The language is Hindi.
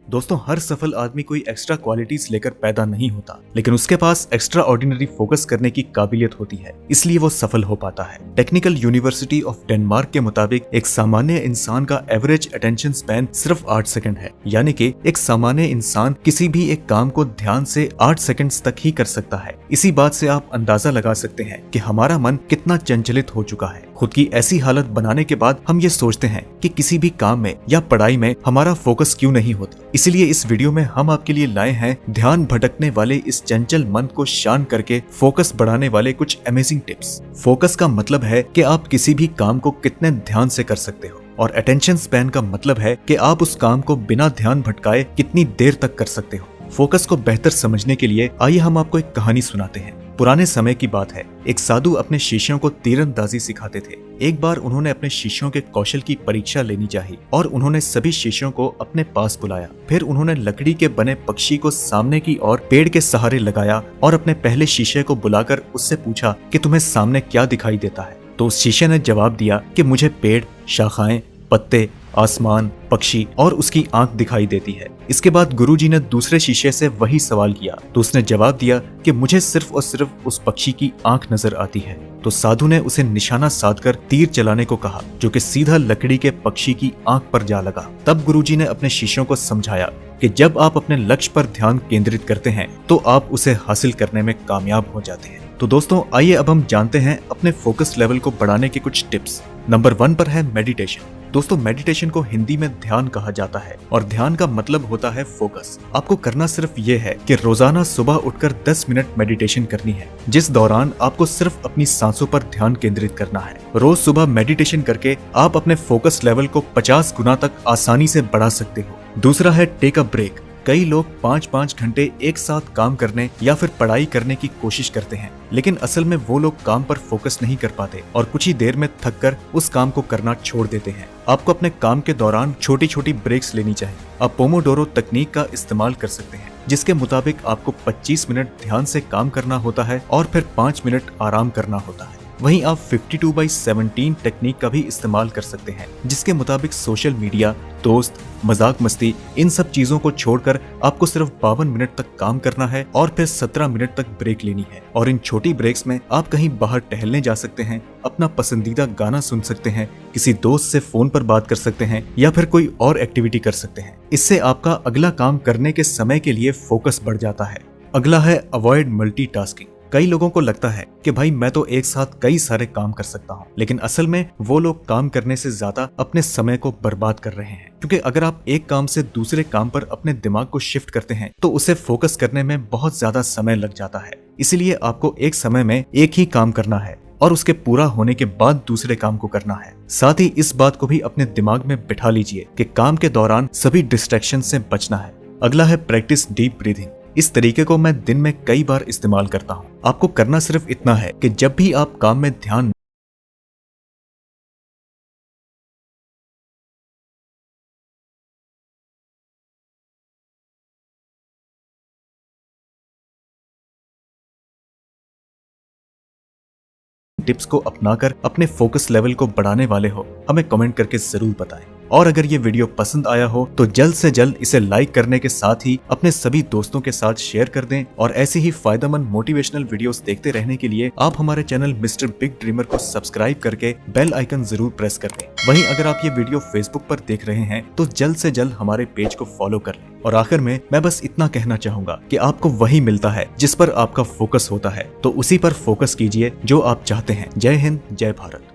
दोस्तों, हर सफल आदमी कोई एक्स्ट्रा क्वालिटीज लेकर पैदा नहीं होता, लेकिन उसके पास एक्स्ट्रा ऑर्डिनरी फोकस करने की काबिलियत होती है, इसलिए वो सफल हो पाता है। टेक्निकल यूनिवर्सिटी ऑफ डेनमार्क के मुताबिक एक सामान्य इंसान का एवरेज अटेंशन स्पैन सिर्फ 8 सेकंड है, यानी कि एक सामान्य इंसान किसी भी एक काम को ध्यान से 8 सेकंड्स तक ही कर सकता है। इसी बात से आप अंदाजा लगा सकते हैं कि हमारा मन कितना चंचलित हो चुका है। खुद की ऐसी हालत बनाने के बाद हम ये सोचते हैं कि किसी भी काम में या पढ़ाई में हमारा फोकस क्यों नहीं होता। इसलिए इस वीडियो में हम आपके लिए लाए हैं ध्यान भटकने वाले इस चंचल मन को शांत करके फोकस बढ़ाने वाले कुछ अमेजिंग टिप्स। फोकस का मतलब है कि आप किसी भी काम को कितने ध्यान से कर सकते हो, और अटेंशन स्पैन का मतलब है कि आप उस काम को बिना ध्यान भटकाए कितनी देर तक कर सकते हो। फोकस को बेहतर समझने के लिए आइए हम आपको एक कहानी सुनाते हैं। पुराने समय की बात है। एक साधु अपने शिष्यों को तीरंदाजी सिखाते थे। एक बार उन्होंने अपने शिष्यों के कौशल की परीक्षा लेनी चाहिए और उन्होंने सभी शिष्यों को अपने पास बुलाया। फिर उन्होंने लकड़ी के बने पक्षी को सामने की ओर पेड़ के सहारे लगाया और अपने पहले शिष्य को बुलाकर उससे पूछा कि तुम्हें सामने क्या दिखाई देता है। तो उस शिष्य ने जवाब दिया कि मुझे पेड़, शाखाएं, पत्ते, आसमान, पक्षी और उसकी आंख दिखाई देती है। इसके बाद गुरुजी ने दूसरे शिष्य से वही सवाल किया तो उसने जवाब दिया कि मुझे सिर्फ और सिर्फ उस पक्षी की आंख नजर आती है। तो साधु ने उसे निशाना साधकर तीर चलाने को कहा, जो कि सीधा लकड़ी के पक्षी की आंख पर जा लगा। तब गुरुजी ने अपने शिष्यों को समझाया कि जब आप अपने लक्ष्य पर ध्यान केंद्रित करते हैं तो आप उसे हासिल करने में कामयाब हो जाते हैं। तो दोस्तों, आइए अब हम जानते हैं अपने फोकस लेवल को बढ़ाने के कुछ टिप्स। नंबर 1 पर है मेडिटेशन। दोस्तों, मेडिटेशन को हिंदी में ध्यान कहा जाता है और ध्यान का मतलब होता है फोकस। आपको करना सिर्फ ये है कि रोजाना सुबह उठकर 10 मिनट मेडिटेशन करनी है, जिस दौरान आपको सिर्फ अपनी सांसों पर ध्यान केंद्रित करना है। रोज सुबह मेडिटेशन करके आप अपने फोकस लेवल को 50 गुना तक आसानी से बढ़ा सकते हो। दूसरा है टेक अ ब्रेक। कई लोग 5-5 घंटे एक साथ काम करने या फिर पढ़ाई करने की कोशिश करते हैं, लेकिन असल में वो लोग काम पर फोकस नहीं कर पाते और कुछ ही देर में थक कर उस काम को करना छोड़ देते हैं। आपको अपने काम के दौरान छोटी छोटी ब्रेक्स लेनी चाहिए। आप पोमोडोरो तकनीक का इस्तेमाल कर सकते हैं, जिसके मुताबिक आपको 25 मिनट ध्यान से काम करना होता है और फिर 5 मिनट आराम करना होता है। वहीं आप 52/17 टेक्निक का भी इस्तेमाल कर सकते हैं, जिसके मुताबिक सोशल मीडिया, दोस्त, मजाक मस्ती, इन सब चीजों को छोड़कर आपको सिर्फ 52 मिनट तक काम करना है और फिर 17 मिनट तक ब्रेक लेनी है। और इन छोटी ब्रेक्स में आप कहीं बाहर टहलने जा सकते हैं, अपना पसंदीदा गाना सुन सकते हैं, किसी दोस्त से फोन पर बात कर सकते हैं या फिर कोई और एक्टिविटी कर सकते हैं। इससे आपका अगला काम करने के समय के लिए फोकस बढ़ जाता है। अगला है अवॉइड मल्टीटास्किंग। कई लोगों को लगता है कि भाई मैं तो एक साथ कई सारे काम कर सकता हूँ, लेकिन असल में वो लोग काम करने से ज्यादा अपने समय को बर्बाद कर रहे हैं। क्योंकि अगर आप एक काम से दूसरे काम पर अपने दिमाग को शिफ्ट करते हैं तो उसे फोकस करने में बहुत ज्यादा समय लग जाता है। इसीलिए आपको एक समय में एक ही काम करना है और उसके पूरा होने के बाद दूसरे काम को करना है। साथ ही इस बात को भी अपने दिमाग में बिठा लीजिए कि काम के दौरान सभी डिस्ट्रैक्शन से बचना है। अगला है प्रैक्टिस डीप ब्रीथिंग। इस तरीके को मैं दिन में कई बार इस्तेमाल करता हूँ। आपको करना सिर्फ इतना है कि जब भी आप काम में ध्यान टिप्स को अपनाकर अपने फोकस लेवल को बढ़ाने वाले हो, हमें कमेंट करके जरूर बताएं। और अगर ये वीडियो पसंद आया हो तो जल्द से जल्द इसे लाइक करने के साथ ही अपने सभी दोस्तों के साथ शेयर कर दें। और ऐसी ही फायदेमंद मोटिवेशनल वीडियोस देखते रहने के लिए आप हमारे चैनल मिस्टर बिग ड्रीमर को सब्सक्राइब करके बेल आइकन जरूर प्रेस कर दें। वहीं अगर आप ये वीडियो फेसबुक पर देख रहे हैं तो जल्द से जल्द हमारे पेज को फॉलो कर लें। और आखिर में मैं बस इतना कहना चाहूंगा कि आपको वही मिलता है जिस पर आपका फोकस होता है, तो उसी पर फोकस कीजिए जो आप चाहते हैं। जय हिंद, जय भारत।